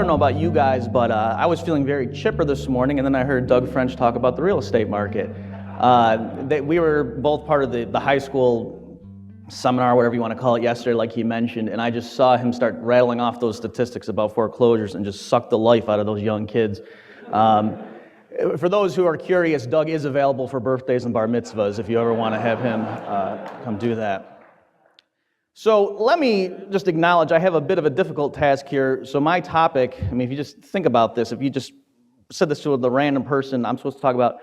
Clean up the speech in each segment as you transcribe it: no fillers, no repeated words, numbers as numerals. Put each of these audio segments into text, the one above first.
know about you guys, but I was feeling very chipper this morning, and then I heard Doug French talk about the real estate market. We were both part of the high school seminar, whatever you want to call it, yesterday, like he mentioned, and I just saw him start rattling off those statistics about foreclosures and just suck the life out of those young kids. For those who are curious, Doug is available for birthdays and bar mitzvahs if you ever want to have him come do that. So let me just acknowledge I have a bit of a difficult task here. So my topic, I mean, if you just think about this, if you just said this to the random person, I'm supposed to talk about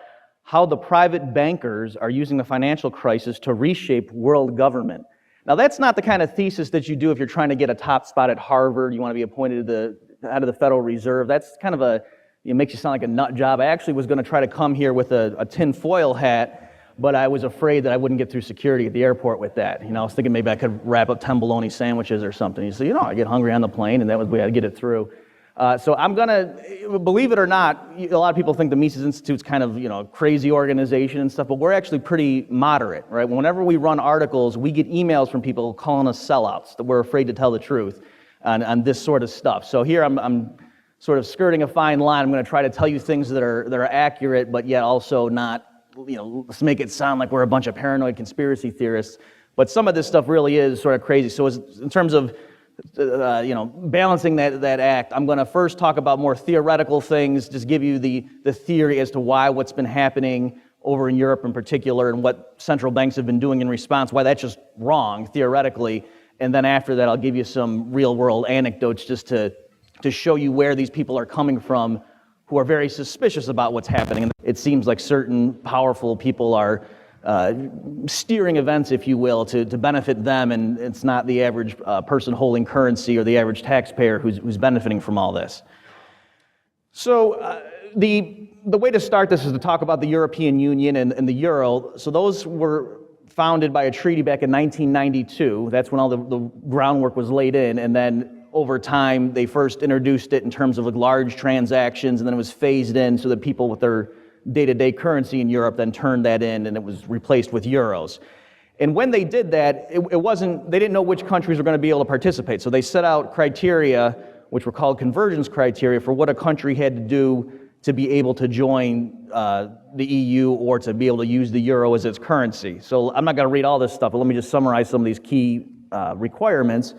how the private bankers are using the financial crisis to reshape world government. Now, that's not the kind of thesis that you do if you're trying to get a top spot at Harvard, you want to be appointed to the head of the Federal Reserve. That's kind of it makes you sound like a nut job. I actually was going to try to come here with a tin-foil hat, but I was afraid that I wouldn't get through security at the airport with that. I was thinking maybe I could wrap up 10 bologna sandwiches or something. So, I get hungry on the plane, and that was the way I'd get it through. So I'm going to, believe it or not, a lot of people think the Mises Institute's kind of, crazy organization and stuff, but we're actually pretty moderate, right? Whenever we run articles, we get emails from people calling us sellouts, that we're afraid to tell the truth on this sort of stuff. So here I'm sort of skirting a fine line. I'm going to try to tell you things that are accurate, but yet also not, let's make it sound like we're a bunch of paranoid conspiracy theorists. But some of this stuff really is sort of crazy. So in terms of balancing that act, I'm going to first talk about more theoretical things, just give you the theory as to why what's been happening over in Europe in particular and what central banks have been doing in response, why that's just wrong theoretically. And then after that, I'll give you some real-world anecdotes just to show you where these people are coming from who are very suspicious about what's happening. And it seems like certain powerful people are steering events, if you will, to benefit them, and it's not the average person holding currency or the average taxpayer who's benefiting from all this. So the way to start this is to talk about the European Union and the Euro. So those were founded by a treaty back in 1992. That's when all the groundwork was laid in, and then over time they first introduced it in terms of large transactions, and then it was phased in so that people with their day-to-day currency in Europe then turned that in, and it was replaced with euros. And when they did that, they didn't know which countries were going to be able to participate. So they set out criteria, which were called convergence criteria, for what a country had to do to be able to join the EU or to be able to use the euro as its currency. So I'm not going to read all this stuff, but let me just summarize some of these key requirements.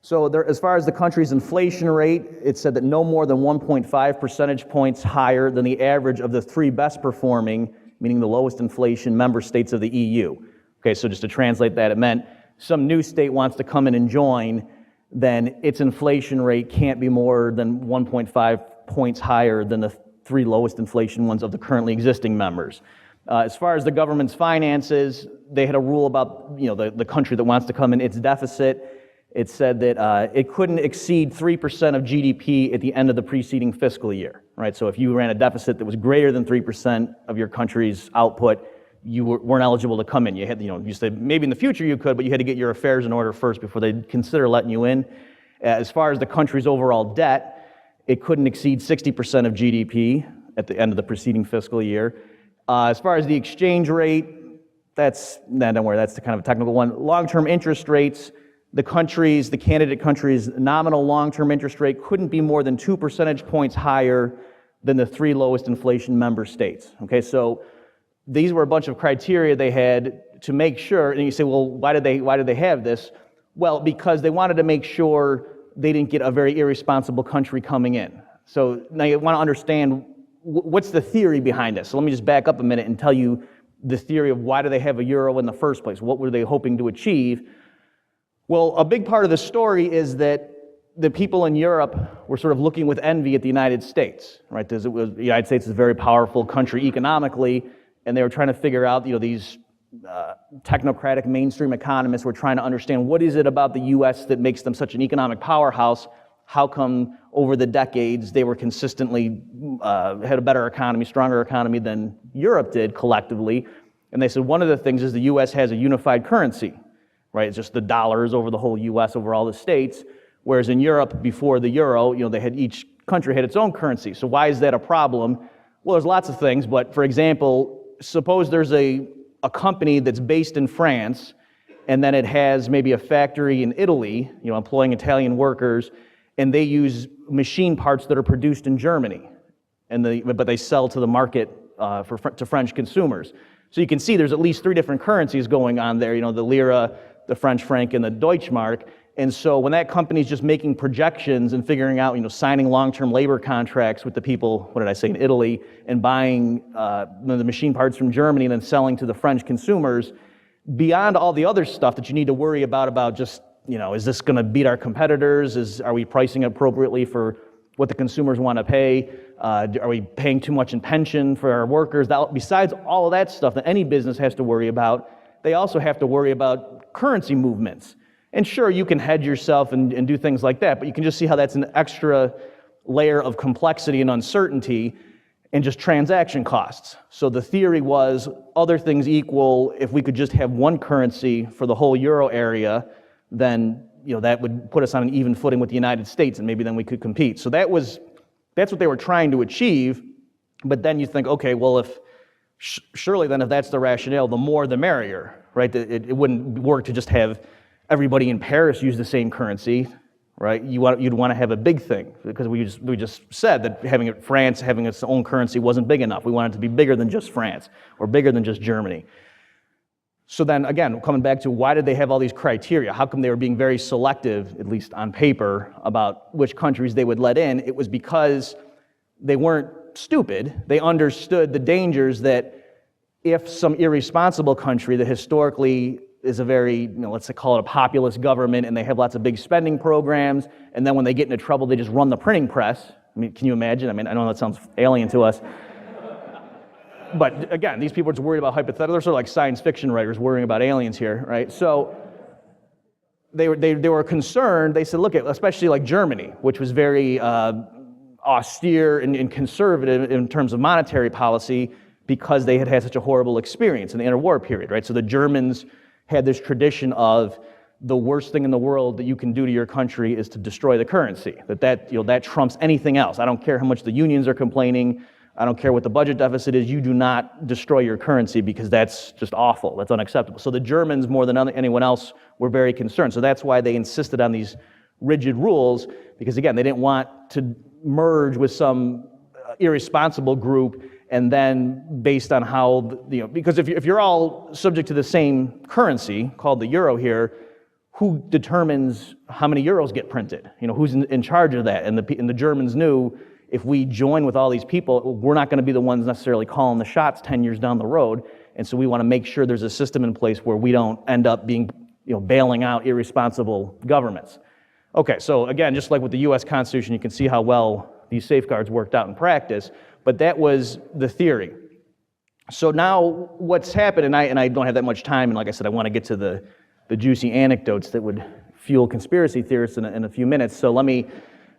So as far as the country's inflation rate, it said that no more than 1.5 percentage points higher than the average of the three best performing, meaning the lowest inflation member states of the EU. Okay, so just to translate that, it meant some new state wants to come in and join, then its inflation rate can't be more than 1.5 points higher than the three lowest inflation ones of the currently existing members. As far as the government's finances, they had a rule about the country that wants to come in, its deficit. It said that it couldn't exceed 3% of GDP at the end of the preceding fiscal year, right? So if you ran a deficit that was greater than 3% of your country's output, you weren't eligible to come in. You had, you said maybe in the future you could, but you had to get your affairs in order first before they'd consider letting you in. As far as the country's overall debt, it couldn't exceed 60% of GDP at the end of the preceding fiscal year. As far as the exchange rate, don't worry, that's the kind of a technical one. Long-term interest rates, the candidate country's nominal long-term interest rate couldn't be more than 2 percentage points higher than the three lowest inflation member states. Okay, so these were a bunch of criteria they had to make sure, and you say, well, why did they have this? Well, because they wanted to make sure they didn't get a very irresponsible country coming in. So now you want to understand what's the theory behind this. So let me just back up a minute and tell you the theory of why do they have a euro in the first place? What were they hoping to achieve? Well, a big part of the story is that the people in Europe were sort of looking with envy at the United States, right? The United States is a very powerful country economically, and they were trying to figure out, these technocratic mainstream economists were trying to understand what is it about the U.S. that makes them such an economic powerhouse. How come over the decades they were consistently had a better economy, stronger economy than Europe did collectively? And they said one of the things is the U.S. has a unified currency. Right, it's just the dollars over the whole U.S., over all the states, whereas in Europe, before the euro, each country had its own currency. So why is that a problem? Well, there's lots of things, but for example, suppose there's a company that's based in France, and then it has maybe a factory in Italy, employing Italian workers, and they use machine parts that are produced in Germany, but they sell to the market to French consumers. So you can see there's at least 3 different currencies going on there, the lira, the French franc, and the Deutschmark. And so when that company's just making projections and figuring out, signing long-term labor contracts with the people, what did I say, in Italy, and buying the machine parts from Germany and then selling to the French consumers, beyond all the other stuff that you need to worry about just, is this going to beat our competitors? Are we pricing appropriately for what the consumers want to pay? Are we paying too much in pension for our workers? Besides all of that stuff that any business has to worry about, they also have to worry about currency movements. And sure, you can hedge yourself and do things like that, but you can just see how that's an extra layer of complexity and uncertainty and just transaction costs. So the theory was, other things equal, if we could just have one currency for the whole euro area, then that would put us on an even footing with the United States, and maybe then we could compete. So that's what they were trying to achieve. But then you think, okay, well, surely then if that's the rationale, the more the merrier, right? It wouldn't work to just have everybody in Paris use the same currency, right? You'd want to have a big thing, because we just said that France having its own currency wasn't big enough. We wanted it to be bigger than just France or bigger than just Germany. So then again, coming back to why did they have all these criteria? How come they were being very selective, at least on paper, about which countries they would let in? It was because they weren't stupid. They understood the dangers that if some irresponsible country that historically is a very, let's call it a populist government, and they have lots of big spending programs, and then when they get into trouble, they just run the printing press. I mean, can you imagine? I know that sounds alien to us. But again, these people are just worried about hypothetical. They're sort of like science fiction writers worrying about aliens here, right? So they were concerned. They said, look at, especially like Germany, which was very austere and conservative in terms of monetary policy, because they had had such a horrible experience in the interwar period, right? So the Germans had this tradition of the worst thing in the world that you can do to your country is to destroy the currency. That trumps anything else. I don't care how much the unions are complaining. I don't care what the budget deficit is. You do not destroy your currency, because that's just awful. That's unacceptable. So the Germans, more than anyone else, were very concerned. So that's why they insisted on these rigid rules, because again, they didn't want to merge with some irresponsible group. And then based on how, because if you're all subject to the same currency called the euro here, who determines how many euros get printed? Who's in charge of that? And the Germans knew, if we join with all these people, we're not going to be the ones necessarily calling the shots 10 years down the road. And so we want to make sure there's a system in place where we don't end up being, bailing out irresponsible governments. Okay, so again, just like with the US Constitution, you can see how well these safeguards worked out in practice. But that was the theory. So now what's happened, and I don't have that much time, and like I said, I want to get to the juicy anecdotes that would fuel conspiracy theorists in a few minutes. So let me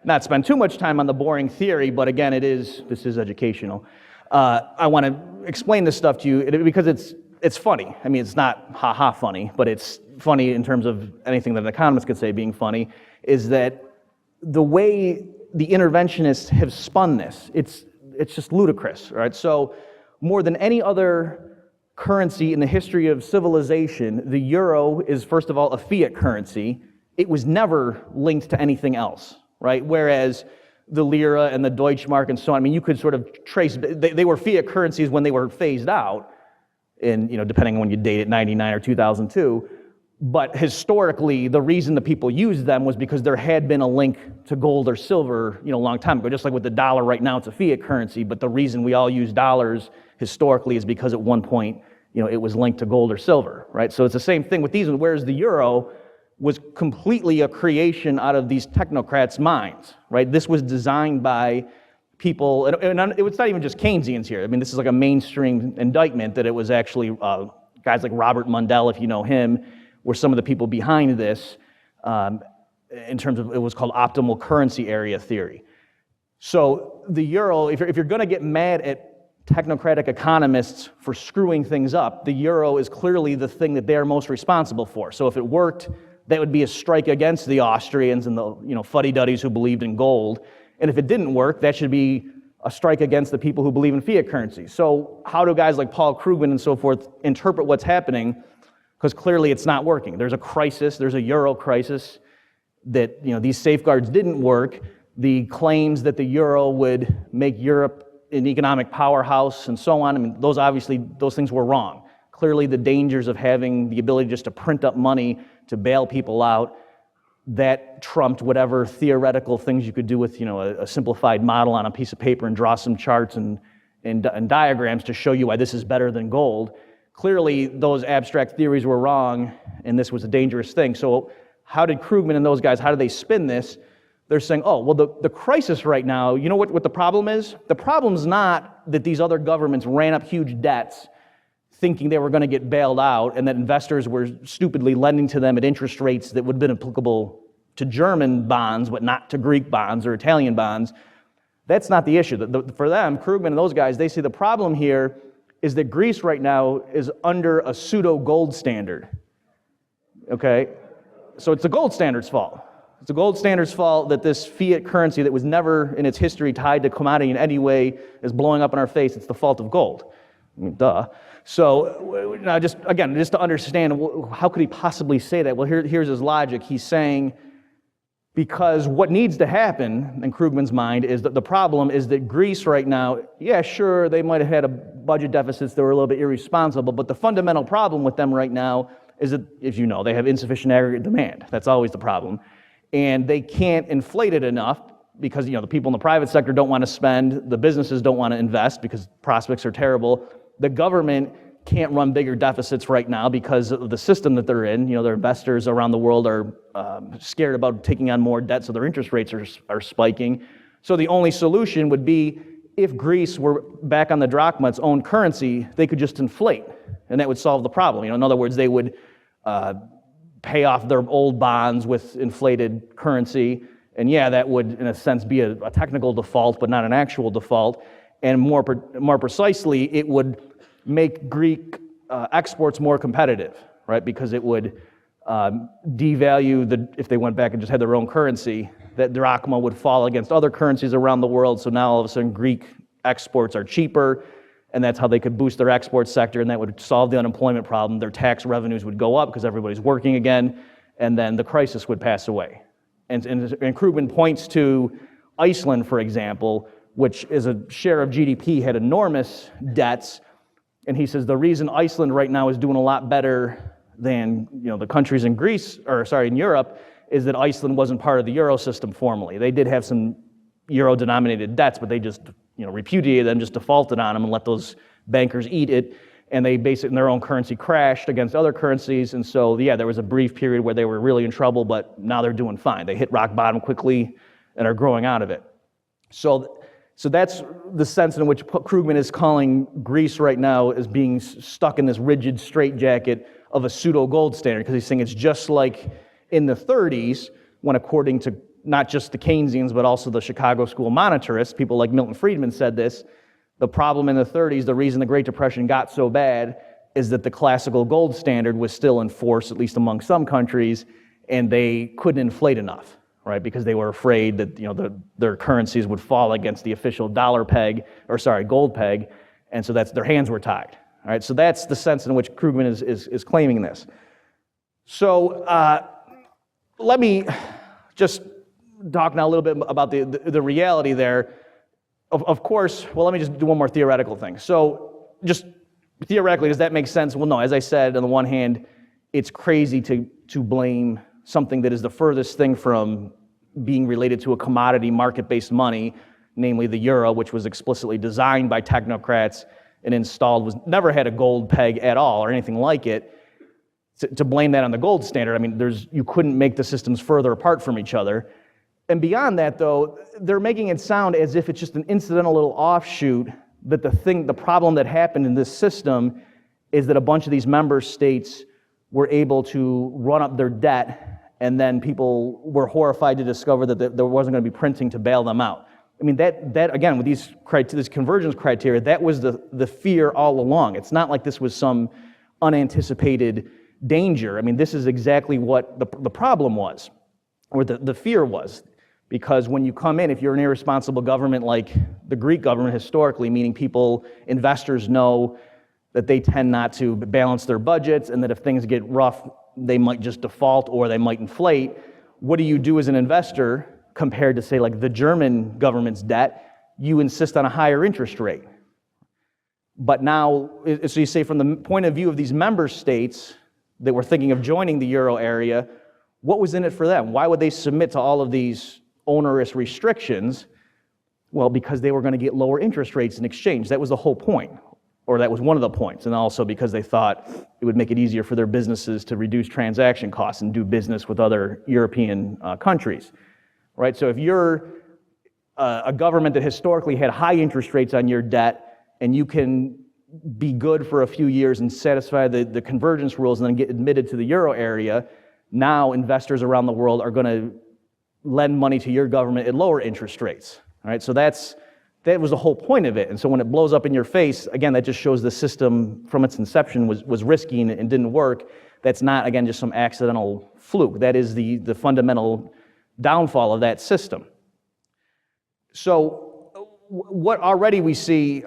not spend too much time on the boring theory, but again, this is educational. I want to explain this stuff to you because it's funny. I mean, it's not ha-ha funny, but it's funny in terms of anything that an economist could say being funny, is that the way the interventionists have spun this, it's just ludicrous, right? So more than any other currency in the history of civilization, the euro is, first of all, a fiat currency. It was never linked to anything else, right? Whereas the lira and the Deutschmark and so on, I mean, you could sort of trace, they were fiat currencies when they were phased out, in, depending on when you date it, 99 or 2002. But historically, the reason the people used them was because there had been a link to gold or silver, a long time ago. Just like with the dollar right now, it's a fiat currency, but the reason we all use dollars historically is because at one point, it was linked to gold or silver, right? So it's the same thing with these, whereas the euro was completely a creation out of these technocrats' minds, right? This was designed by people, and it's not even just Keynesians here. I mean, this is like a mainstream indictment that it was actually guys like Robert Mundell, if you know him, were some of the people behind this in terms of, it was called optimal currency area theory. So the euro, if you're going to get mad at technocratic economists for screwing things up, the euro is clearly the thing that they're most responsible for. So if it worked, that would be a strike against the Austrians and the fuddy-duddies who believed in gold. And if it didn't work, that should be a strike against the people who believe in fiat currency. So how do guys like Paul Krugman and so forth interpret what's happening? Because clearly it's not working. There's a crisis, there's a euro crisis, that these safeguards didn't work, the claims that the euro would make Europe an economic powerhouse and so on. I mean, those things were wrong. Clearly, the dangers of having the ability just to print up money to bail people out, that trumped whatever theoretical things you could do with a simplified model on a piece of paper and draw some charts and diagrams to show you why this is better than gold. Clearly, those abstract theories were wrong, and this was a dangerous thing. So how did Krugman and those guys, how did they spin this? They're saying, oh, well, the crisis right now, you know what the problem is? The problem's not that these other governments ran up huge debts thinking they were going to get bailed out, and that investors were stupidly lending to them at interest rates that would have been applicable to German bonds, but not to Greek bonds or Italian bonds. That's not the issue. For them, Krugman and those guys, they see the problem here is that Greece right now is under a pseudo gold standard. Okay? So it's the gold standard's fault. It's the gold standard's fault that this fiat currency that was never in its history tied to commodity in any way is blowing up in our face. It's the fault of gold. I mean, duh. So now just to understand, how could he possibly say that? Well, here's his logic. He's saying, because what needs to happen, in Krugman's mind, is that the problem is that Greece right now, yeah, sure, they might have had a budget deficits that were a little bit irresponsible, but the fundamental problem with them right now is that, as you know, they have insufficient aggregate demand. That's always the problem. And they can't inflate it enough because the people in the private sector don't want to spend, the businesses don't want to invest because prospects are terrible. The government can't run bigger deficits right now because of the system that they're in. Their investors around the world are scared about taking on more debt, so their interest rates are spiking. So the only solution would be if Greece were back on the drachma, its own currency, they could just inflate, and that would solve the problem. In other words, they would pay off their old bonds with inflated currency, and yeah, that would, in a sense, be a technical default, but not an actual default. And more precisely, it would make Greek exports more competitive, right? Because it would devalue if they went back and just had their own currency, that drachma would fall against other currencies around the world. So now all of a sudden Greek exports are cheaper, and that's how they could boost their export sector, and that would solve the unemployment problem. Their tax revenues would go up because everybody's working again, and then the crisis would pass away. And Krugman points to Iceland, for example, which is a share of GDP, had enormous debts, and he says the reason Iceland right now is doing a lot better than the countries in in Europe, is that Iceland wasn't part of the euro system formally. They did have some euro-denominated debts, but they just repudiated them, just defaulted on them and let those bankers eat it, and they basically, their own currency crashed against other currencies, and so yeah, there was a brief period where they were really in trouble, but now they're doing fine. They hit rock bottom quickly and are growing out of it. So that's the sense in which Krugman is calling Greece right now as being stuck in this rigid straitjacket of a pseudo-gold standard, because he's saying it's just like in the 30s, when according to not just the Keynesians, but also the Chicago School monetarists, people like Milton Friedman said this, the problem in the 30s, the reason the Great Depression got so bad is that the classical gold standard was still in force, at least among some countries, and they couldn't inflate enough, right? Because they were afraid that their currencies would fall against the official gold peg, and so their hands were tied. All right, so that's the sense in which Krugman is claiming this. So let me just talk now a little bit about the reality there. Of course, well, let me just do one more theoretical thing. So just theoretically, does that make sense? Well, no. As I said, on the one hand, it's crazy to blame something that is the furthest thing from being related to a commodity market-based money, namely the euro, which was explicitly designed by technocrats and installed, never had a gold peg at all or anything like it. To blame that on the gold standard, I mean, you couldn't make the systems further apart from each other. And beyond that, though, they're making it sound as if it's just an incidental little offshoot, that the problem that happened in this system is that a bunch of these member states were able to run up their debt, and then people were horrified to discover that there wasn't going to be printing to bail them out. I mean, that again, with this convergence criteria, that was the fear all along. It's not like this was some unanticipated danger. I mean, this is exactly what the problem was, or the fear was. Because when you come in, if you're an irresponsible government like the Greek government historically, meaning investors know that they tend not to balance their budgets, and that if things get rough, they might just default or they might inflate. what do you do as an investor compared to, say, like the German government's debt? You insist on a higher interest rate. But now, so you say from the point of view of these member states that were thinking of joining the euro area, what was in it for them? Why would they submit to all of these onerous restrictions? Well, because they were going to get lower interest rates in exchange. That was the whole point, or that was one of the points. And also because they thought it would make it easier for their businesses to reduce transaction costs and do business with other European countries, right? So if you're a government that historically had high interest rates on your debt, and you can be good for a few years and satisfy the convergence rules and then get admitted to the euro area, now investors around the world are going to lend money to your government at lower interest rates. All right, so that was the whole point of it. And so when it blows up in your face, again, that just shows the system from its inception was risky and didn't work. That's not, again, just some accidental fluke. That is the fundamental downfall of that system. So what already we see,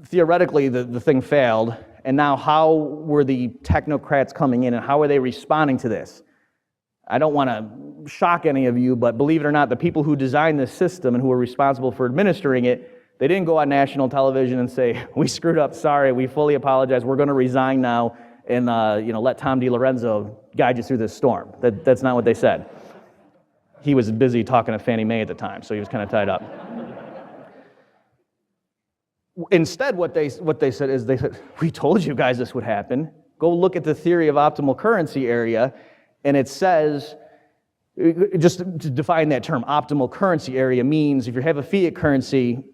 theoretically, the thing failed, and now how were the technocrats coming in and how are they responding to this? I don't want to shock any of you, but believe it or not, the people who designed this system and who were responsible for administering it, they didn't go on national television and say, we screwed up, sorry, we fully apologize, we're going to resign now and let Tom DiLorenzo guide you through this storm. That's not what they said. He was busy talking to Fannie Mae at the time, so he was kind of tied up. Instead, what they said is, they said, we told you guys this would happen. Go look at the theory of optimal currency area, and it says, just to define that term, optimal currency area means if you have a fiat currency,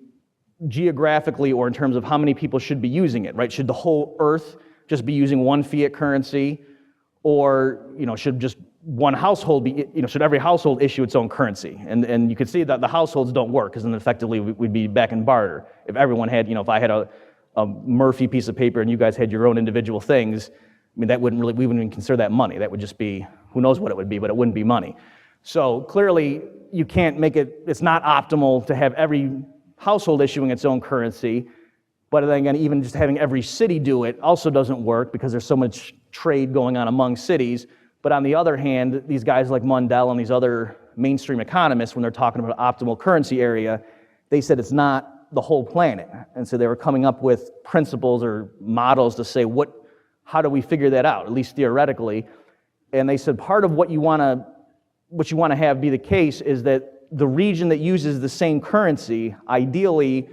geographically or in terms of how many people should be using it, right? Should the whole earth just be using one fiat currency, or should just one household be, should every household issue its own currency? And you can see that the households don't work, because then effectively we'd be back in barter. If everyone had, if I had a Murphy piece of paper and you guys had your own individual things, I mean, we wouldn't even consider that money. That would just be, who knows what it would be, but it wouldn't be money. So clearly you can't make it, it's not optimal to have every household issuing its own currency, but then again, even just having every city do it also doesn't work because there's so much trade going on among cities. But on the other hand, these guys like Mundell and these other mainstream economists, when they're talking about optimal currency area, they said it's not the whole planet. And so they were coming up with principles or models to say, how do we figure that out, at least theoretically? And they said part of what you want to have be the case is that the region that uses the same currency, ideally,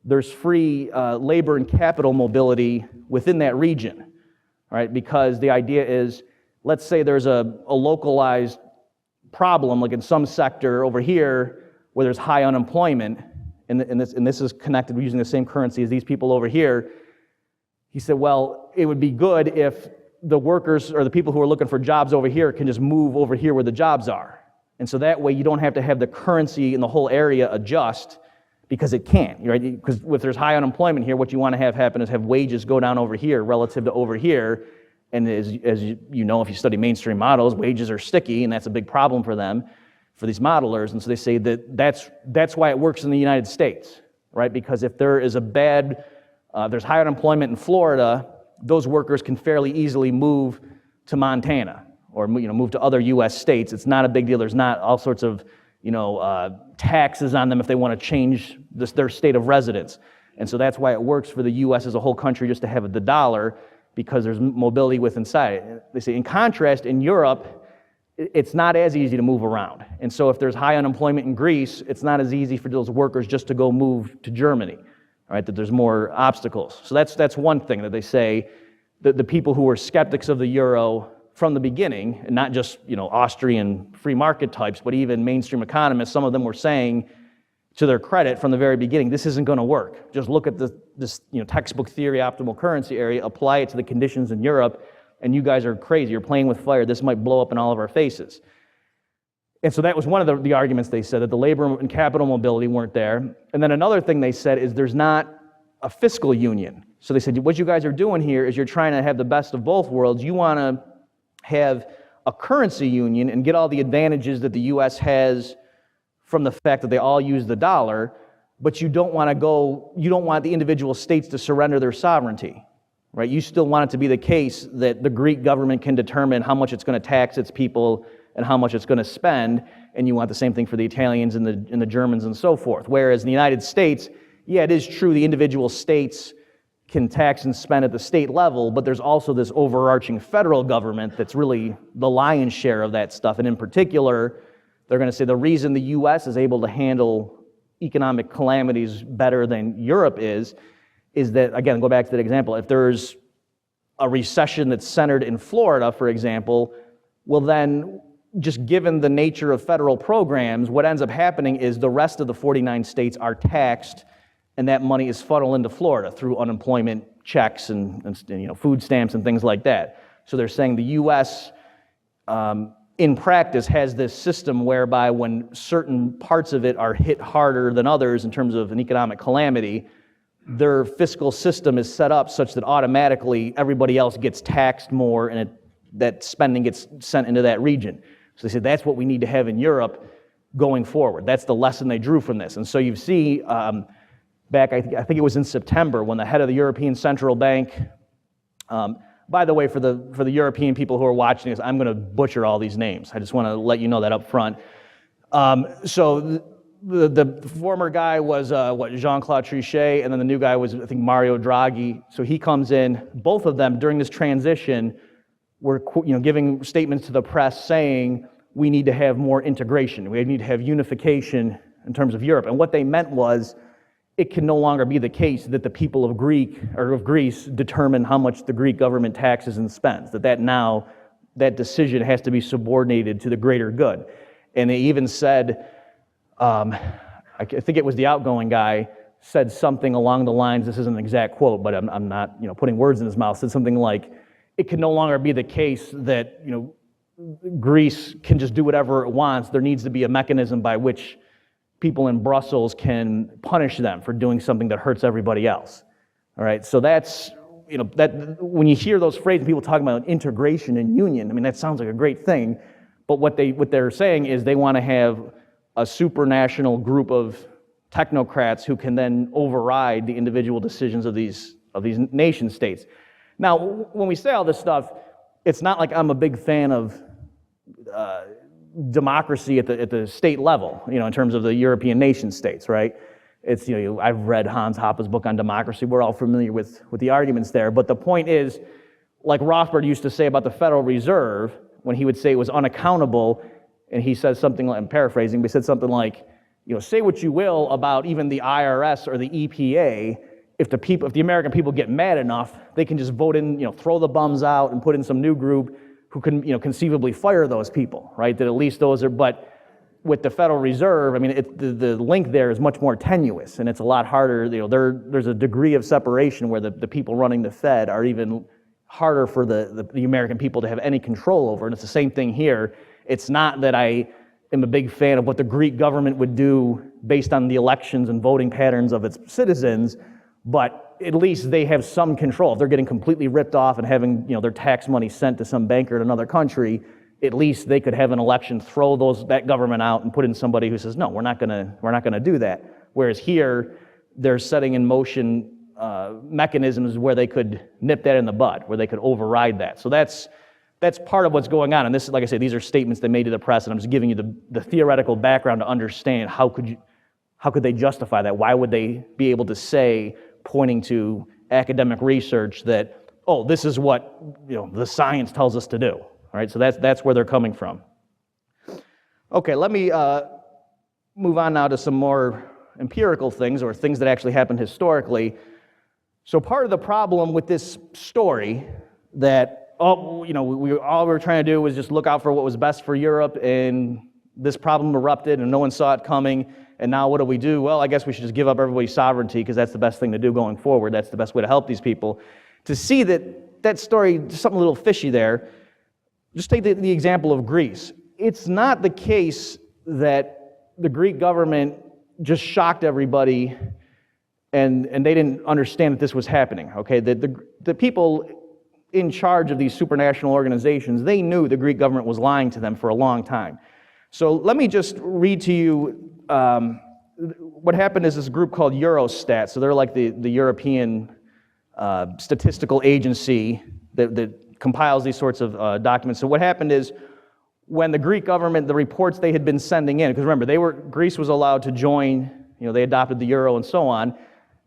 there's free labor and capital mobility within that region, right? Because the idea is, let's say there's a localized problem, like in some sector over here where there's high unemployment, and this is connected using the same currency as these people over here. He said, well, it would be good if the workers or the people who are looking for jobs over here can just move over here where the jobs are. And so that way you don't have to have the currency in the whole area adjust, because it can't, right? Because if there's high unemployment here, what you want to have happen is have wages go down over here relative to over here. And as you know, if you study mainstream models, wages are sticky, and that's a big problem for them, for these modelers. And so they say that's why it works in the United States, right? Because if there is there's high unemployment in Florida, those workers can fairly easily move to Montana or move to other U.S. states. It's not a big deal. There's not all sorts of taxes on them if they want to change their state of residence. And so that's why it works for the U.S. as a whole country just to have the dollar, because there's mobility within inside. They say, in contrast, in Europe, it's not as easy to move around. And so if there's high unemployment in Greece, it's not as easy for those workers just to go move to Germany, right? That there's more obstacles. So that's one thing that they say, that the people who were skeptics of the euro from the beginning, and not just Austrian free market types, but even mainstream economists, some of them were saying, to their credit, from the very beginning, this isn't going to work. Just look at this textbook theory, optimal currency area, apply it to the conditions in Europe, and you guys are crazy. You're playing with fire. This might blow up in all of our faces. And so that was one of the arguments they said, that the labor and capital mobility weren't there. And then another thing they said is there's not a fiscal union. So they said, what you guys are doing here is you're trying to have the best of both worlds. You want to have a currency union and get all the advantages that the U.S. has from the fact that they all use the dollar, but you don't want the individual states to surrender their sovereignty, right? You still want it to be the case that the Greek government can determine how much it's going to tax its people and how much it's going to spend, and you want the same thing for the Italians and the Germans and so forth. Whereas in the United States, yeah, it is true the individual states can tax and spend at the state level, but there's also this overarching federal government that's really the lion's share of that stuff. And in particular, they're going to say the reason the U.S. is able to handle economic calamities better than Europe is that, again, go back to that example, if there's a recession that's centered in Florida, for example, well then, just given the nature of federal programs, what ends up happening is the rest of the 49 states are taxed, and that money is funneled into Florida through unemployment checks and food stamps and things like that. So they're saying the U.S. In practice has this system whereby when certain parts of it are hit harder than others in terms of an economic calamity, their fiscal system is set up such that automatically everybody else gets taxed more and that spending gets sent into that region. So they said that's what we need to have in Europe going forward. That's the lesson they drew from this. And so you see back, I think it was in September, when the head of the European Central Bank, by the way, for the European people who are watching this, I'm going to butcher all these names. I just want to let you know that up front. So the former guy was Jean-Claude Trichet, and then the new guy was, I think, Mario Draghi. So he comes in. Both of them during this transition were giving statements to the press saying we need to have more integration. We need to have unification in terms of Europe. And what they meant was it can no longer be the case that the people of Greece determine how much the Greek government taxes and spends. That decision has to be subordinated to the greater good. And they even said, I think it was the outgoing guy, said something along the lines, this isn't an exact quote, but I'm not putting words in his mouth, said something like, it can no longer be the case that Greece can just do whatever it wants. There needs to be a mechanism by which people in Brussels can punish them for doing something that hurts everybody else. All right, so that's, that when you hear those phrases, people talking about integration and union, I mean, that sounds like a great thing, but what they're saying is they want to have a supranational group of technocrats who can then override the individual decisions of these nation states. Now, when we say all this stuff, it's not like I'm a big fan of democracy at the state level, in terms of the European nation states, right? It's, I've read Hans Hoppe's book on democracy. We're all familiar with the arguments there. But the point is, like Rothbard used to say about the Federal Reserve, when he would say it was unaccountable, and he says something like, I'm paraphrasing, but he said something like, say what you will about even the IRS or the EPA, if the American people get mad enough, they can just vote in, throw the bums out and put in some new group who can, conceivably fire those people, right? That at least those are, but with the Federal Reserve, I mean, the link there is much more tenuous, and it's a lot harder, there's a degree of separation where the people running the Fed are even harder for the American people to have any control over, and it's the same thing here. It's not that I am a big fan of what the Greek government would do based on the elections and voting patterns of its citizens, but at least they have some control. If they're getting completely ripped off and having their tax money sent to some banker in another country, at least they could have an election, throw that government out, and put in somebody who says, no, we're not gonna do that. Whereas here, they're setting in motion mechanisms where they could nip that in the bud, where they could override that. So that's part of what's going on. And this, like I say, these are statements they made to the press, and I'm just giving you the theoretical background to understand how could they justify that? Why would they be able to say, pointing to academic research, that, oh, this is what the science tells us to do? All right, so that's where they're coming from. Okay, let me move on now to some more empirical things, or things that actually happened historically. So part of the problem with this story that, all we're trying to do was just look out for what was best for Europe, and this problem erupted and no one saw it coming, and now what do? Well, I guess we should just give up everybody's sovereignty because that's the best thing to do going forward. That's the best way to help these people. To see that story, there's something a little fishy there, just take the example of Greece. It's not the case that the Greek government just shocked everybody and they didn't understand that this was happening, okay? The people in charge of these supranational organizations, they knew the Greek government was lying to them for a long time. So let me just read to you what happened is this group called Eurostat. So they're like the European statistical agency that compiles these sorts of documents. So what happened is, when the Greek government, the reports they had been sending in, because remember, Greece was allowed to join, they adopted the euro and so on,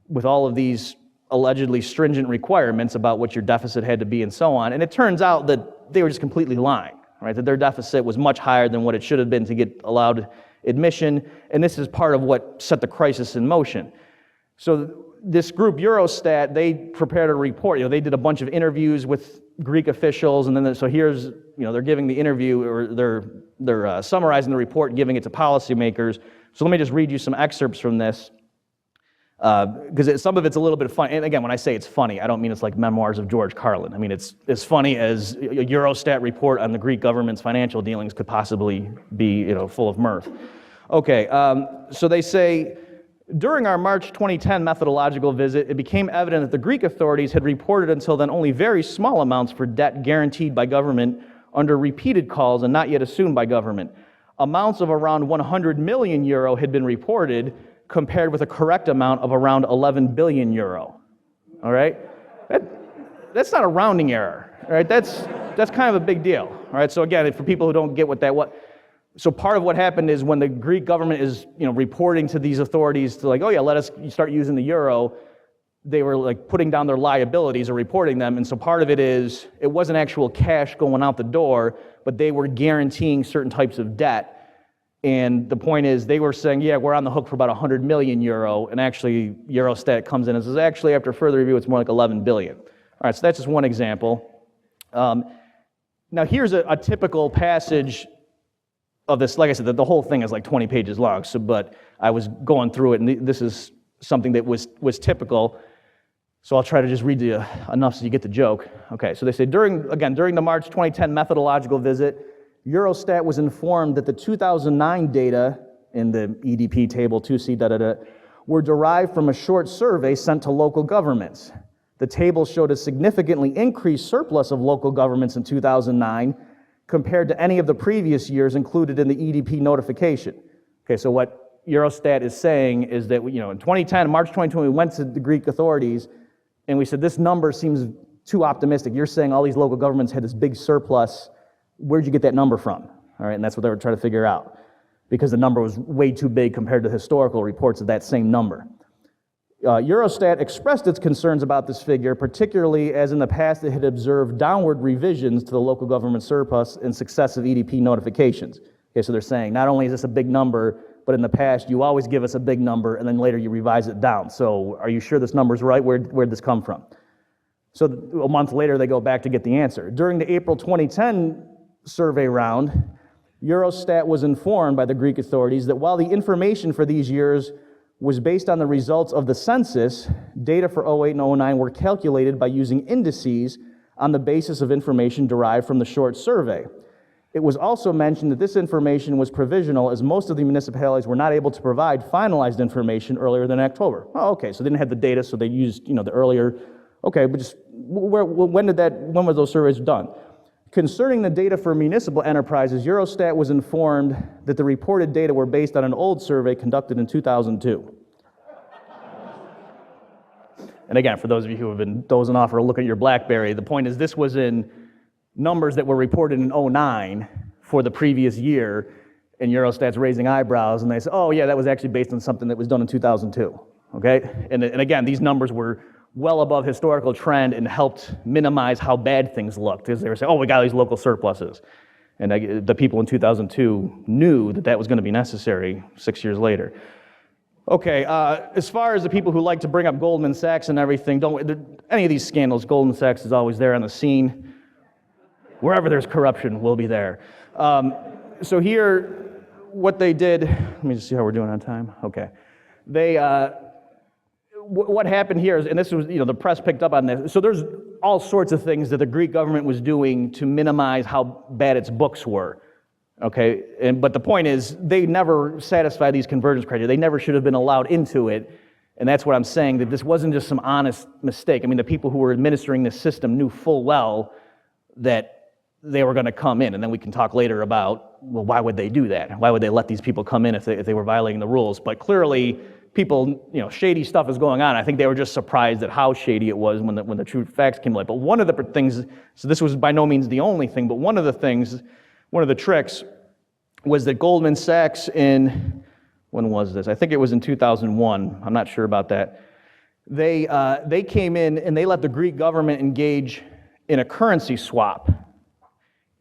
with all of these allegedly stringent requirements about what your deficit had to be and so on. And it turns out that they were just completely lying, right? That their deficit was much higher than what it should have been to get allowed admission. And this is part of what set the crisis in motion. So this group, Eurostat, they prepared a report. They did a bunch of interviews with Greek officials, and then so here's, they're giving the interview, or they're summarizing the report and giving it to policymakers. So let me just read you some excerpts from this, because some of it's a little bit funny. And again, when I say it's funny, I don't mean it's like Memoirs of George Carlin. I mean it's as funny as a Eurostat report on the Greek government's financial dealings could possibly be, full of mirth. Okay, so they say, during our March 2010 methodological visit, it became evident that the Greek authorities had reported until then only very small amounts for debt guaranteed by government under repeated calls and not yet assumed by government. Amounts of around 100 million euro had been reported, compared with a correct amount of around 11 billion euro. All right? That's not a rounding error. All right? That's kind of a big deal. All right? So again, for people who don't get so part of what happened is when the Greek government is, reporting to these authorities to oh yeah, let us start using the euro, they were putting down their liabilities or reporting them. And so part of it is, it wasn't actual cash going out the door, but they were guaranteeing certain types of debt. And the point is, they were saying, yeah, we're on the hook for about 100 million euro, and actually Eurostat comes in and says, actually, after further review, it's more like 11 billion. All right, so that's just one example. Now here's a typical passage of this. Like I said, the whole thing is 20 pages long, but I was going through it, and this is something that was typical. So I'll try to just read you enough so you get the joke. Okay, so they say, during the March 2010 methodological visit, Eurostat was informed that the 2009 data in the EDP table 2C, were derived from a short survey sent to local governments. The table showed a significantly increased surplus of local governments in 2009 compared to any of the previous years included in the EDP notification. Okay, so what Eurostat is saying is that, in 2010, March 2020, we went to the Greek authorities and we said, this number seems too optimistic. You're saying all these local governments had this big surplus. Where'd you get that number from? All right, and that's what they were trying to figure out, because the number was way too big compared to historical reports of that same number. Eurostat expressed its concerns about this figure, particularly as in the past it had observed downward revisions to the local government surplus in successive EDP notifications. Okay, so they're saying not only is this a big number, but in the past you always give us a big number and then later you revise it down. So are you sure this number's right? Where'd this come from? So a month later they go back to get the answer. During the April 2010 survey round, Eurostat was informed by the Greek authorities that while the information for these years was based on the results of the census, data for 08 and 09 were calculated by using indices on the basis of information derived from the short survey. It was also mentioned that this information was provisional, as most of the municipalities were not able to provide finalized information earlier than October. Oh, okay, so they didn't have the data, so they used, the earlier. Okay, but just when were those surveys done? Concerning the data for municipal enterprises, Eurostat was informed that the reported data were based on an old survey conducted in 2002. And again, for those of you who have been dozing off or looking at your BlackBerry, the point is this was in numbers that were reported in 09 for the previous year, and Eurostat's raising eyebrows, and they say, oh yeah, that was actually based on something that was done in 2002, okay? And again, these numbers were well above historical trend and helped minimize how bad things looked, because they were saying, oh, we got these local surpluses. And the people in 2002 knew that that was going to be necessary 6 years later. Okay, as far as the people who like to bring up Goldman Sachs and everything, any of these scandals, Goldman Sachs is always there on the scene. Wherever there's corruption, we'll be there. So here, what they did, let me just see how we're doing on time. Okay. What happened here is, and this was, the press picked up on this, so there's all sorts of things that the Greek government was doing to minimize how bad its books were, okay? But the point is, they never satisfied these convergence criteria. They never should have been allowed into it, and that's what I'm saying, that this wasn't just some honest mistake. I mean, the people who were administering this system knew full well that they were going to come in, and then we can talk later about, well, why would they do that? Why would they let these people come in if they were violating the rules? But clearly, people, shady stuff is going on. I think they were just surprised at how shady it was when the true facts came to light. But one of the things, so this was by no means the only thing, but one of one of the tricks was that Goldman Sachs when was this? I think it was in 2001. I'm not sure about that. They came in and they let the Greek government engage in a currency swap.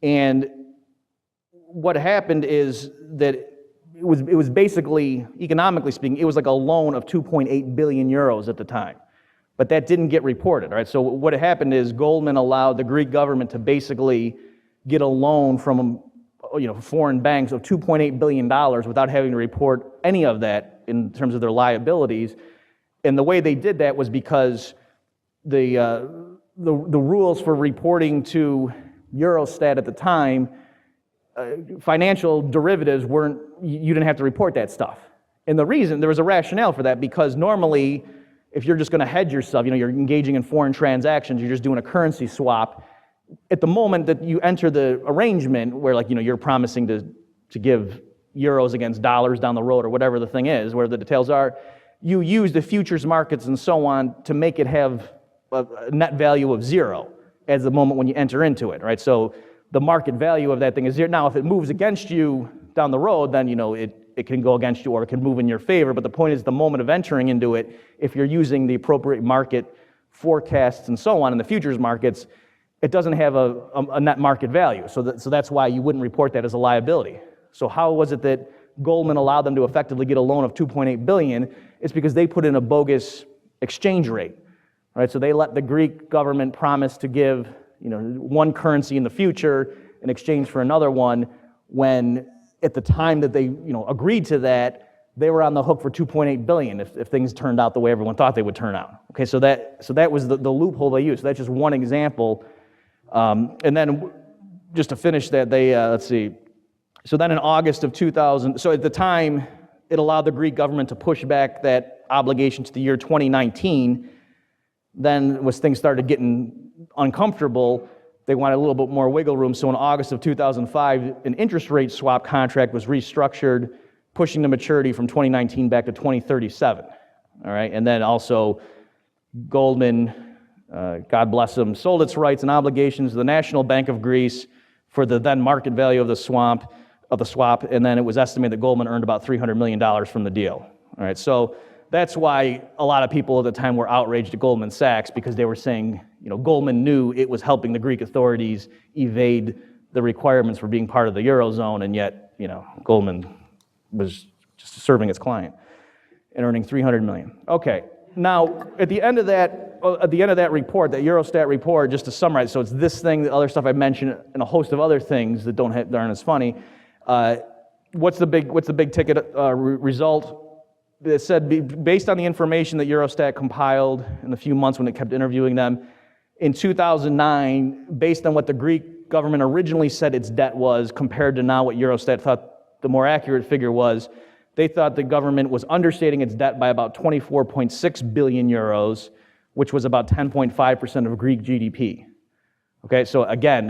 And what happened is that it was basically, economically speaking, it was like a loan of 2.8 billion euros at the time. But that didn't get reported, right? So what happened is Goldman allowed the Greek government to basically get a loan from foreign banks of $2.8 billion without having to report any of that in terms of their liabilities. And the way they did that was because the rules for reporting to Eurostat at the time, financial derivatives you didn't have to report that stuff. And the reason, there was a rationale for that, because normally, if you're just going to hedge yourself, you're engaging in foreign transactions, you're just doing a currency swap. At the moment that you enter the arrangement where you're promising to give euros against dollars down the road or whatever the thing is, where the details are, you use the futures markets and so on to make it have a net value of zero as the moment when you enter into it, right? So the market value of that thing is zero. Now, if it moves against you down the road, then it can go against you or it can move in your favor. But the point is, the moment of entering into it, if you're using the appropriate market forecasts and so on in the futures markets, it doesn't have a net market value. So that's why you wouldn't report that as a liability. So how was it that Goldman allowed them to effectively get a loan of 2.8 billion? It's because they put in a bogus exchange rate, right? So they let the Greek government promise to give one currency in the future in exchange for another one, when at the time that they agreed to that, they were on the hook for 2.8 billion if things turned out the way everyone thought they would turn out. Okay, so that was the loophole they used. So that's just one example. And then just to finish that, let's see. So then in August of 2000, so at the time, it allowed the Greek government to push back that obligation to the year 2019. Then as things started getting uncomfortable, they wanted a little bit more wiggle room. So in August of 2005, an interest rate swap contract was restructured, pushing the maturity from 2019 back to 2037. All right, and then also Goldman, God bless them, sold its rights and obligations to the National Bank of Greece for the then market value of the swap, and then it was estimated that Goldman earned about $300 million from the deal. All right, so that's why a lot of people at the time were outraged at Goldman Sachs, because they were saying, Goldman knew it was helping the Greek authorities evade the requirements for being part of the Eurozone, and yet, Goldman was just serving its client and earning $300 million. Okay, now at the end of that report, that Eurostat report, just to summarize, so it's this thing, the other stuff I mentioned, and a host of other things that aren't as funny. What's the big ticket result? It said, based on the information that Eurostat compiled in the few months when it kept interviewing them, in 2009, based on what the Greek government originally said its debt was compared to now what Eurostat thought the more accurate figure was, they thought the government was understating its debt by about 24.6 billion euros, which was about 10.5% of Greek GDP. Okay, so again,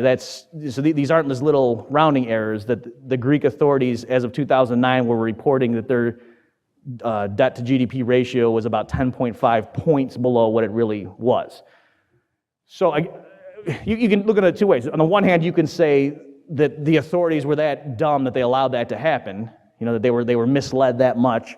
these aren't just little rounding errors, that the Greek authorities, as of 2009, were reporting that their debt to GDP ratio was about 10.5 points below what it really was. So you can look at it two ways. On the one hand, you can say that the authorities were that dumb that they allowed that to happen, that they were misled that much,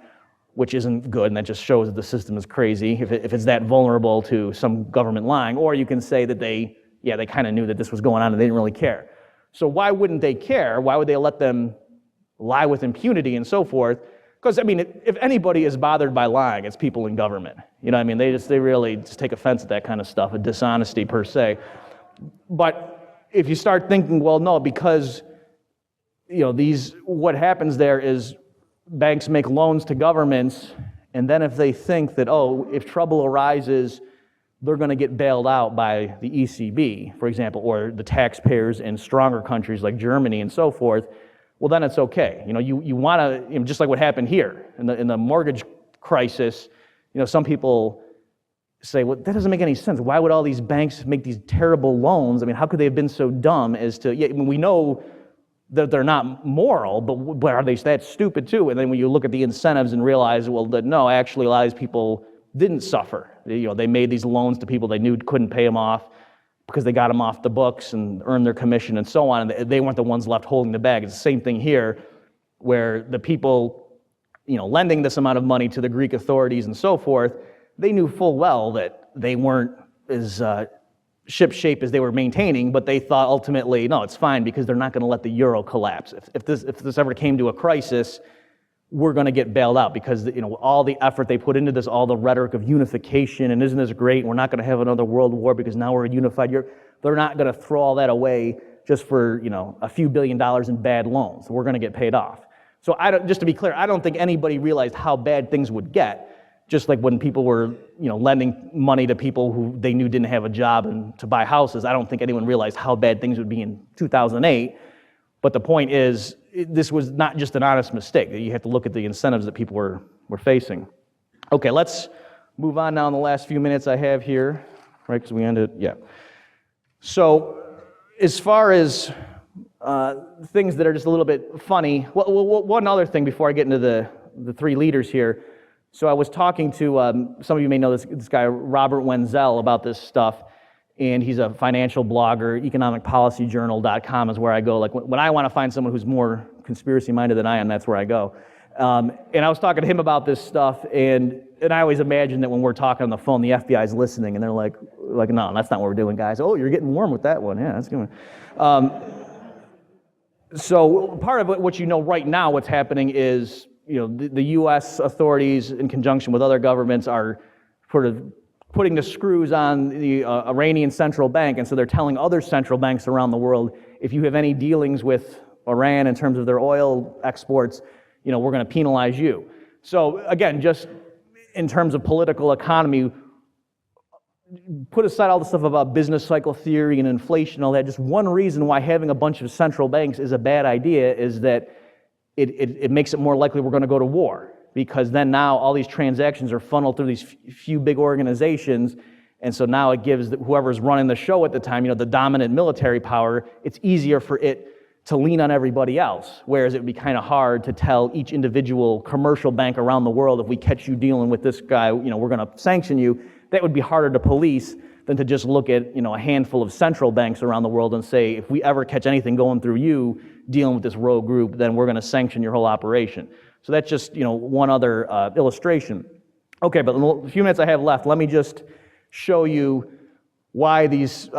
which isn't good, and that just shows that the system is crazy if it's that vulnerable to some government lying. Or you can say that they kind of knew that this was going on and they didn't really care. So why wouldn't they care? Why would they let them lie with impunity and so forth? Because, if anybody is bothered by lying, it's people in government. They really just take offense at that kind of stuff, a dishonesty per se. But if you start thinking, well, no, because, what happens there is banks make loans to governments, and then if they think that, if trouble arises, they're going to get bailed out by the ECB, for example, or the taxpayers in stronger countries like Germany and so forth, well, then it's okay. You want to, just like what happened here in the mortgage crisis. Some people say, well, that doesn't make any sense. Why would all these banks make these terrible loans? How could they have been so dumb as to? We know that they're not moral, but are they that stupid too? And then when you look at the incentives and realize, well, that no, actually a lot of these people didn't suffer. They made these loans to people they knew couldn't pay them off, because they got them off the books and earned their commission and so on, and they weren't the ones left holding the bag. It's the same thing here, where the people, lending this amount of money to the Greek authorities and so forth, they knew full well that they weren't as shipshape as they were maintaining, but they thought ultimately, no, it's fine because they're not going to let the euro collapse. If this ever came to a crisis, we're going to get bailed out because all the effort they put into this, all the rhetoric of unification, and isn't this great? We're not going to have another world war because now we're a unified Europe. They're not going to throw all that away just for a few $1 billion in bad loans. We're going to get paid off. So just to be clear, I don't think anybody realized how bad things would get. Just like when people were, lending money to people who they knew didn't have a job and to buy houses, I don't think anyone realized how bad things would be in 2008. But the point is, this was not just an honest mistake. You have to look at the incentives that people were facing. Okay, let's move on now in the last few minutes I have here, right? Because we ended, yeah. So, as far as things that are just a little bit funny, one other thing before I get into the three leaders here. So I was talking to, some of you may know this guy, Robert Wenzel, about this stuff, and he's a financial blogger. Economicpolicyjournal.com is where I go. Like when I want to find someone who's more conspiracy-minded than I am, that's where I go. And I was talking to him about this stuff, and I always imagine that when we're talking on the phone, the FBI's listening, and they're like, no, that's not what we're doing, guys. Oh, you're getting warm with that one. Yeah, that's good. So part of what right now, what's happening is, the U.S. authorities, in conjunction with other governments, are sort of putting the screws on the Iranian central bank, and so they're telling other central banks around the world, if you have any dealings with Iran in terms of their oil exports, we're going to penalize you. So again, just in terms of political economy, put aside all the stuff about business cycle theory and inflation, all that, just one reason why having a bunch of central banks is a bad idea is that it makes it more likely we're going to go to war, because then now all these transactions are funneled through these few big organizations, and so now it gives whoever's running the show at the time, the dominant military power, it's easier for it to lean on everybody else, whereas it would be kind of hard to tell each individual commercial bank around the world, if we catch you dealing with this guy, we're going to sanction you. That would be harder to police than to just look at a handful of central banks around the world and say, if we ever catch anything going through you dealing with this rogue group, then we're going to sanction your whole operation. So that's just one other illustration. Okay, but in the few minutes I have left, let me just show you why these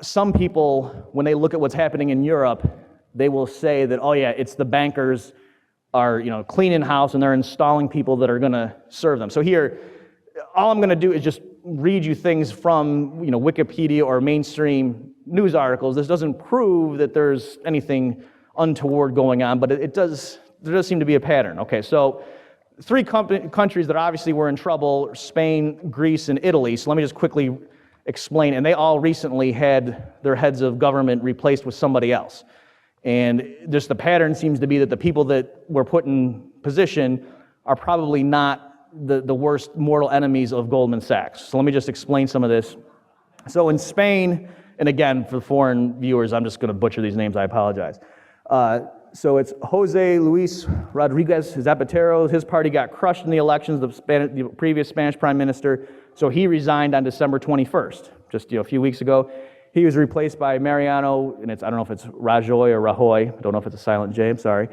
some people, when they look at what's happening in Europe, they will say that, oh yeah, it's the bankers are cleaning house and they're installing people that are going to serve them. So here, all I'm going to do is just read you things from Wikipedia or mainstream news articles. This doesn't prove that there's anything untoward going on, but there does seem to be a pattern. Okay, so three countries that obviously were in trouble: Spain, Greece, and Italy. So let me just quickly explain. And they all recently had their heads of government replaced with somebody else. And just the pattern seems to be that the people that were put in position are probably not the worst mortal enemies of Goldman Sachs. So let me just explain some of this. So in Spain, and again, for the foreign viewers, I'm just going to butcher these names, I apologize. So it's Jose Luis Rodriguez Zapatero. His party got crushed in the elections, the previous Spanish prime minister, so he resigned on December 21st, just a few weeks ago. He was replaced by Mariano, and I don't know if it's Rajoy or Rajoy, I don't know if it's a silent J, I'm sorry.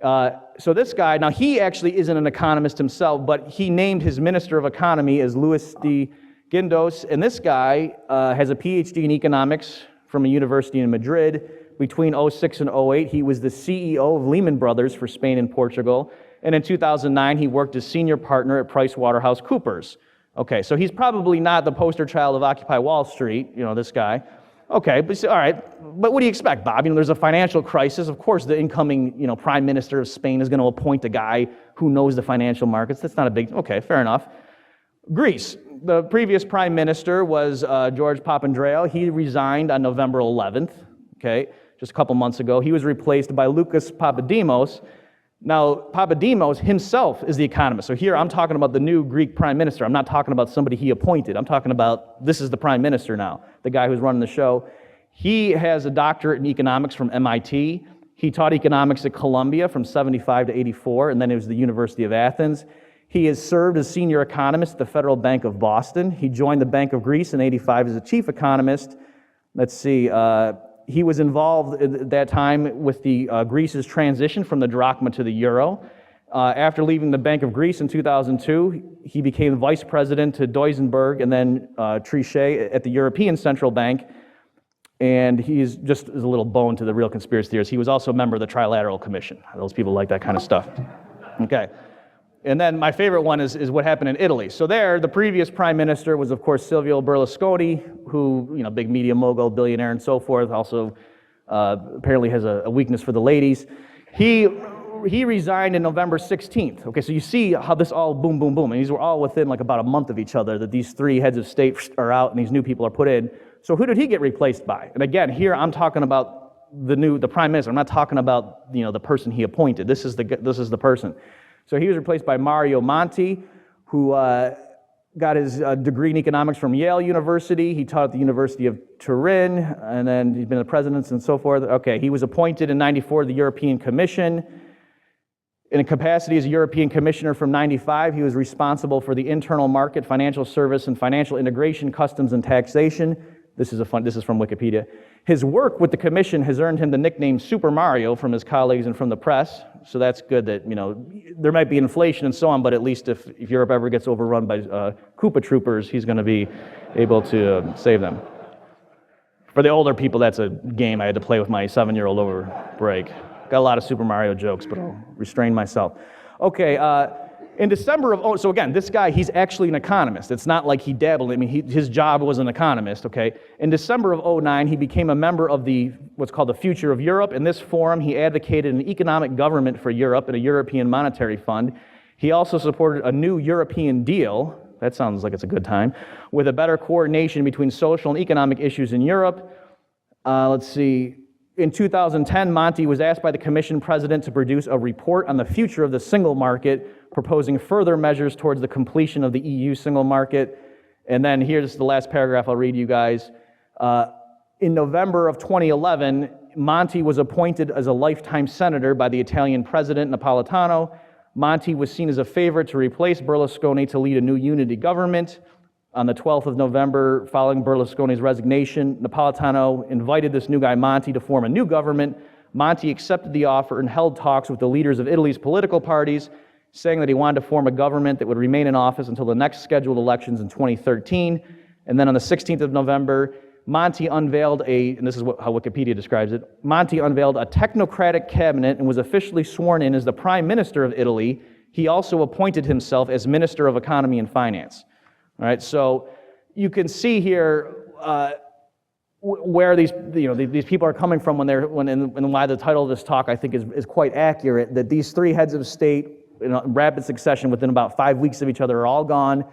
So this guy, now he actually isn't an economist himself, but he named his Minister of Economy as Luis de Guindos, and this guy has a PhD in economics from a university in Madrid. Between 2006 and 2008, he was the CEO of Lehman Brothers for Spain and Portugal, and in 2009, he worked as senior partner at PricewaterhouseCoopers. Okay, so he's probably not the poster child of Occupy Wall Street, this guy. Okay, but all right, but what do you expect, Bob? There's a financial crisis. Of course, the incoming, Prime Minister of Spain is going to appoint a guy who knows the financial markets. That's not a big, okay, fair enough. Greece, the previous Prime Minister was George Papandreou. He resigned on November 11th, okay, just a couple months ago. He was replaced by Lucas Papademos. Now, Papademos himself is the economist. So here I'm talking about the new Greek prime minister. I'm not talking about somebody he appointed. I'm talking about this is the prime minister now, the guy who's running the show. He has a doctorate in economics from MIT. He taught economics at Columbia from 75 to 84, and then it was the University of Athens. He has served as senior economist at the Federal Bank of Boston. He joined the Bank of Greece in 85 as a chief economist. let's see, he was involved at that time with the Greece's transition from the drachma to the euro. After leaving the Bank of Greece in 2002, he became vice president to Duisenberg and then Trichet at the European Central Bank. And he's just as a little bone to the real conspiracy theorists. He was also a member of the Trilateral Commission. Those people like that kind of stuff. Okay. And then my favorite one is what happened in Italy. So there, the previous prime minister was, of course, Silvio Berlusconi, who, you know, big media mogul, billionaire, and so forth. Also, apparently has a weakness for the ladies. He resigned in November 16th. Okay, so you see how this all boom, boom, boom. And these were all within like about a month of each other, that these three heads of state are out and these new people are put in. So who did he get replaced by? And again, here I'm talking about the prime minister. I'm not talking about, you know, the person he appointed. This is the person. So he was replaced by Mario Monti, who got his degree in economics from Yale University. He taught at the University of Turin, and then he's been the president and so forth. Okay, he was appointed in '94 to the European Commission. In a capacity as a European Commissioner from '95, he was responsible for the internal market, financial service, and financial integration, customs, and taxation. This is from Wikipedia. His work with the Commission has earned him the nickname Super Mario from his colleagues and from the press. So that's good that, you know, there might be inflation and so on, but at least if Europe ever gets overrun by Koopa troopers, he's going to be able to save them. For the older people, that's a game I had to play with my 7-year-old over break. Got a lot of Super Mario jokes, but I'll restrain myself. Okay, in December of, so again, this guy, he's actually an economist. It's not like he dabbled. I mean, his job was an economist, okay? In December of '09, he became a member of what's called the Future of Europe. In this forum, he advocated an economic government for Europe and a European monetary fund. He also supported a new European deal, that sounds like it's a good time, with a better coordination between social and economic issues in Europe. Let's see. In 2010, Monti was asked by the Commission President to produce a report on the future of the single market, proposing further measures towards the completion of the EU single market. And then here's the last paragraph I'll read you guys. In November of 2011, Monti was appointed as a lifetime senator by the Italian President Napolitano. Monti was seen as a favorite to replace Berlusconi to lead a new unity government. On the 12th of November, following Berlusconi's resignation, Napolitano invited this new guy, Monti, to form a new government. Monti accepted the offer and held talks with the leaders of Italy's political parties, saying that he wanted to form a government that would remain in office until the next scheduled elections in 2013. And then on the 16th of November, Monti unveiled and this is how Wikipedia describes it, Monti unveiled a technocratic cabinet and was officially sworn in as the Prime Minister of Italy. He also appointed himself as Minister of Economy and Finance. All right, so you can see here where these people are coming from and why the title of this talk I think is quite accurate. That these three heads of state, in rapid succession, within about 5 weeks of each other, are all gone,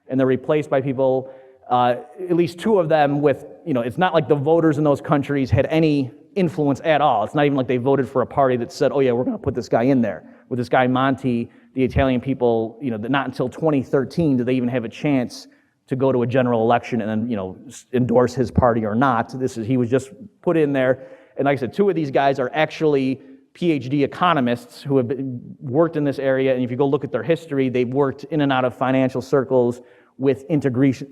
and they're replaced by people. At least two of them with, it's not like the voters in those countries had any influence at all. It's not even like they voted for a party that said, oh yeah, we're going to put this guy in there. With this guy Monti, the Italian people, not until 2013 did they even have a chance to go to a general election and then, endorse his party or not. He was just put in there. And like I said, two of these guys are actually PhD economists who have worked in this area. And if you go look at their history, they've worked in and out of financial circles with integration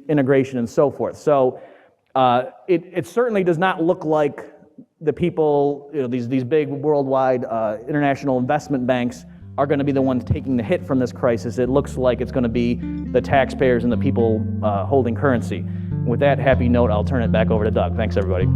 and so forth. So it certainly does not look like the people, these big worldwide international investment banks are going to be the ones taking the hit from this crisis. It looks like it's going to be the taxpayers and the people holding currency. With that happy note, I'll turn it back over to Doug. Thanks, everybody.